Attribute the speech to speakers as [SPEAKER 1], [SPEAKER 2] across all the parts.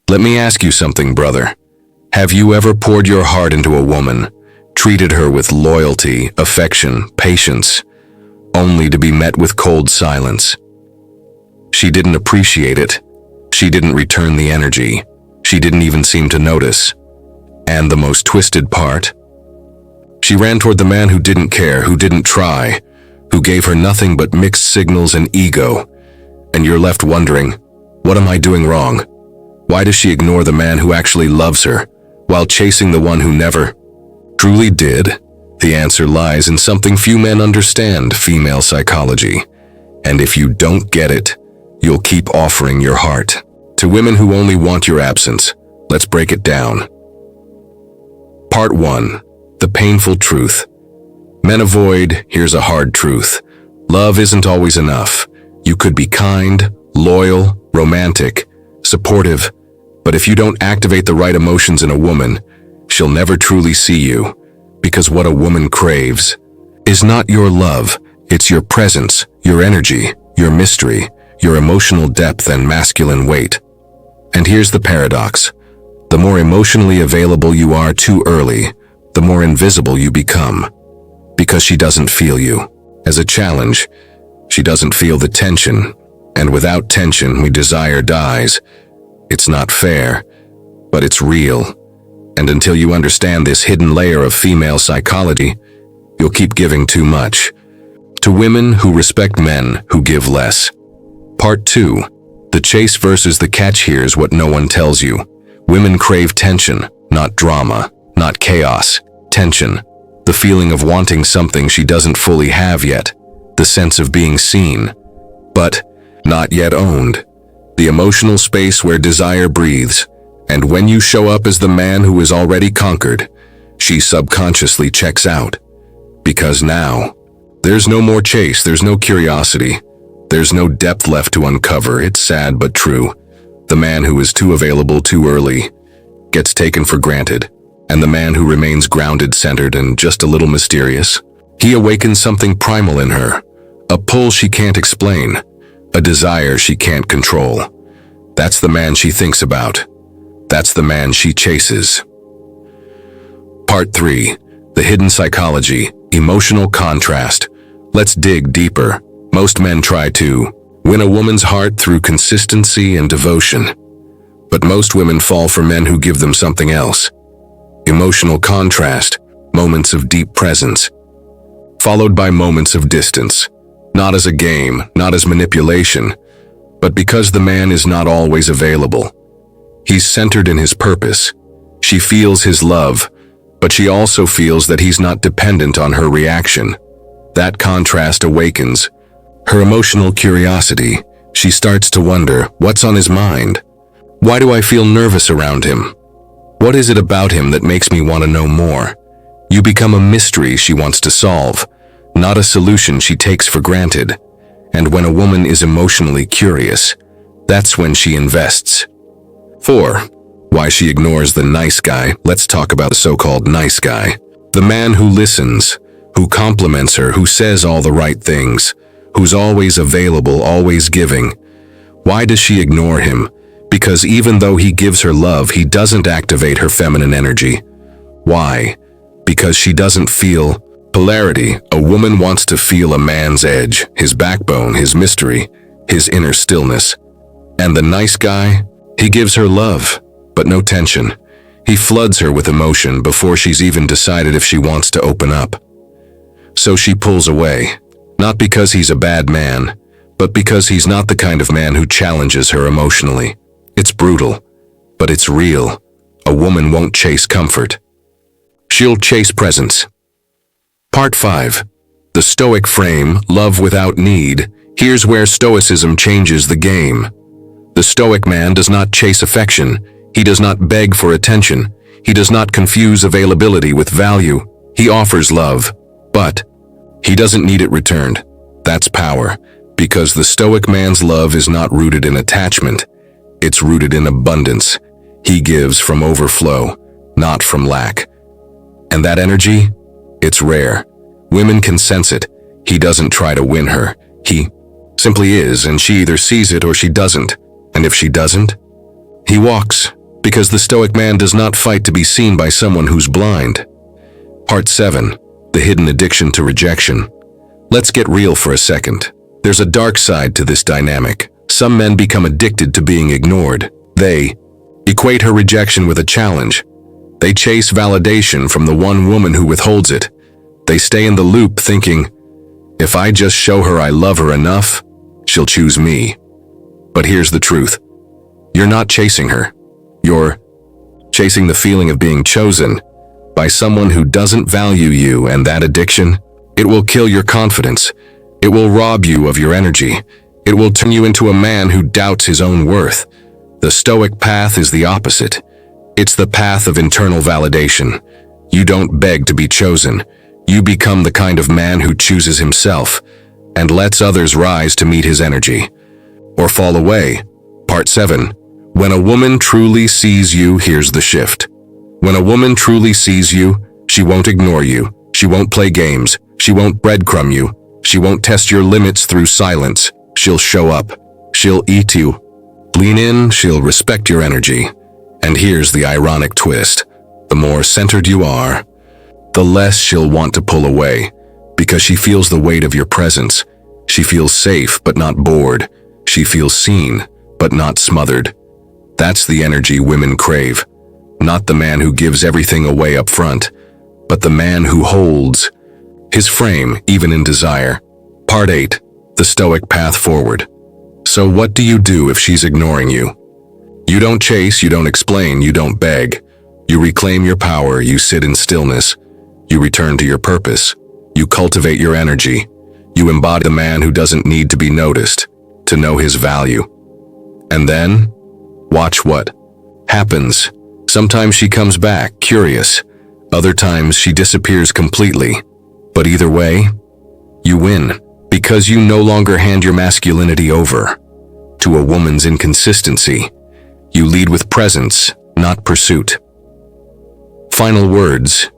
[SPEAKER 1] Let me ask you something, brother. Have you ever poured your heart into a woman, treated her with loyalty, affection, patience, only to be met with cold silence? She didn't appreciate it. She didn't return the energy. She didn't even seem to notice. And the most twisted part? She ran toward the man who didn't care, who didn't try, who gave her nothing but mixed signals and ego. And you're left wondering, what am I doing wrong? Why does she ignore the man who actually loves her, while chasing the one who never truly did? The answer lies in something few men understand: female psychology. And if you don't get it, you'll keep offering your heart to women who only want your absence. Let's break it down. Part 1. The painful truth. Men avoid, here's a hard truth. Love isn't always enough. You could be kind, loyal, romantic, supportive, but if you don't activate the right emotions in a woman, she'll never truly see you, because what a woman craves is not your love, it's your presence, your energy, your mystery, your emotional depth and masculine weight. And here's the paradox. The more emotionally available you are too early, the more invisible you become, because she doesn't feel you as a challenge. She doesn't feel the tension, and without tension, desire dies. It's not fair, but it's real. And until you understand this hidden layer of female psychology, you'll keep giving too much to women who respect men who give less. Part 2. The chase versus the catch. Here's what no one tells you. Women crave tension, not drama, not chaos. Tension. The feeling of wanting something she doesn't fully have yet. The sense of being seen, but not yet owned. The emotional space where desire breathes. And when you show up as the man who is already conquered, she subconsciously checks out. Because now, there's no more chase, there's no curiosity, there's no depth left to uncover. It's sad but true. The man who is too available too early gets taken for granted, and the man who remains grounded, centered, and just a little mysterious, he awakens something primal in her, a pull she can't explain, a desire she can't control. That's the man she thinks about. That's the man she chases. Part 3. The hidden psychology, emotional contrast. Let's dig deeper. Most men try to win a woman's heart through consistency and devotion. But most women fall for men who give them something else. Emotional contrast, moments of deep presence, followed by moments of distance. Not as a game, not as manipulation, but because the man is not always available. He's centered in his purpose. She feels his love, but she also feels that he's not dependent on her reaction. That contrast awakens her emotional curiosity. She starts to wonder, what's on his mind? Why do I feel nervous around him? What is it about him that makes me want to know more? You become a mystery she wants to solve, not a solution she takes for granted. And when a woman is emotionally curious, that's when she invests. 4. Why she ignores the nice guy. Let's talk about the so-called nice guy. The man who listens, who compliments her, who says all the right things, who's always available, always giving. Why does she ignore him? Because even though he gives her love, he doesn't activate her feminine energy. Why? Because she doesn't feel polarity. A woman wants to feel a man's edge, his backbone, his mystery, his inner stillness. And the nice guy, he gives her love, but no tension. He floods her with emotion before she's even decided if she wants to open up. So she pulls away, not because he's a bad man, but because he's not the kind of man who challenges her emotionally. It's brutal, but it's real. A woman won't chase comfort. She'll chase presence. Part 5. The Stoic frame, love without need. Here's where Stoicism changes the game. The Stoic man does not chase affection. He does not beg for attention. He does not confuse availability with value. He offers love, but he doesn't need it returned. That's power, because the Stoic man's love is not rooted in attachment. It's rooted in abundance. He gives from overflow, not from lack. And that energy? It's rare. Women can sense it. He doesn't try to win her. He simply is, and she either sees it or she doesn't. And if she doesn't, he walks, Because the Stoic man does not fight to be seen by someone who's blind. Part 7. The hidden addiction to rejection. Let's get real for a second. There's a dark side to this dynamic. Some men become addicted to being ignored. They equate her rejection with a challenge. They chase validation from the one woman who withholds it. They stay in the loop thinking, if I just show her I love her enough, she'll choose me. But here's the truth. You're not chasing her. You're chasing the feeling of being chosen by someone who doesn't value you, and that addiction, it will kill your confidence. It will rob you of your energy. It will turn you into a man who doubts his own worth. The Stoic path is the opposite. It's the path of internal validation. You don't beg to be chosen. You become the kind of man who chooses himself and lets others rise to meet his energy. Or fall away. Part 7. When a woman truly sees you, here's the shift. When a woman truly sees you, she won't ignore you. She won't play games. She won't breadcrumb you. She won't test your limits through silence. She'll show up. She'll eat you. Lean in, she'll respect your energy. And here's the ironic twist. The more centered you are, the less she'll want to pull away, because she feels the weight of your presence. She feels safe but not bored. She feels seen but not smothered. That's the energy women crave. Not the man who gives everything away up front, but the man who holds his frame even in desire. Part 8. The Stoic path forward. So what do you do if she's ignoring you? You don't chase, you don't explain, you don't beg. You reclaim your power, you sit in stillness. You return to your purpose. You cultivate your energy. You embody the man who doesn't need to be noticed, to know his value. And then, watch what happens. Sometimes she comes back, curious. Other times she disappears completely. But either way, you win, because you no longer hand your masculinity over to a woman's inconsistency. You lead with presence, not pursuit. Final words.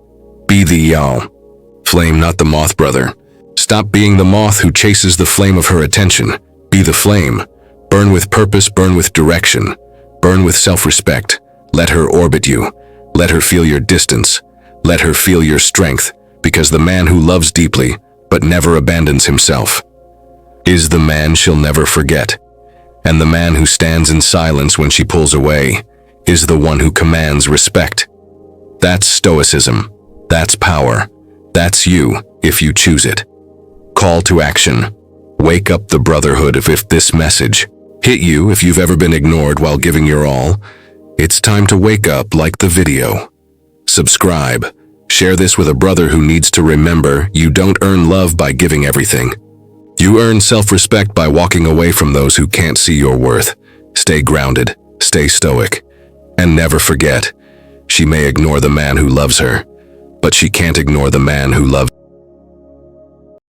[SPEAKER 1] Be the flame, not the moth, brother. Stop being the moth who chases the flame of her attention. Be the flame. Burn with purpose, burn with direction. Burn with self-respect. Let her orbit you. Let her feel your distance. Let her feel your strength, because the man who loves deeply, but never abandons himself, is the man she'll never forget. And the man who stands in silence when she pulls away is the one who commands respect. That's Stoicism. That's power. That's you, if you choose it. Call to action. Wake up the brotherhood. If this message hit you, if you've ever been ignored while giving your all, it's time to wake up like the video. Subscribe. Share this with a brother who needs to remember you don't earn love by giving everything. You earn self-respect by walking away from those who can't see your worth. Stay grounded, stay stoic, and never forget, she may ignore the man who loves her, but she can't ignore the man who loves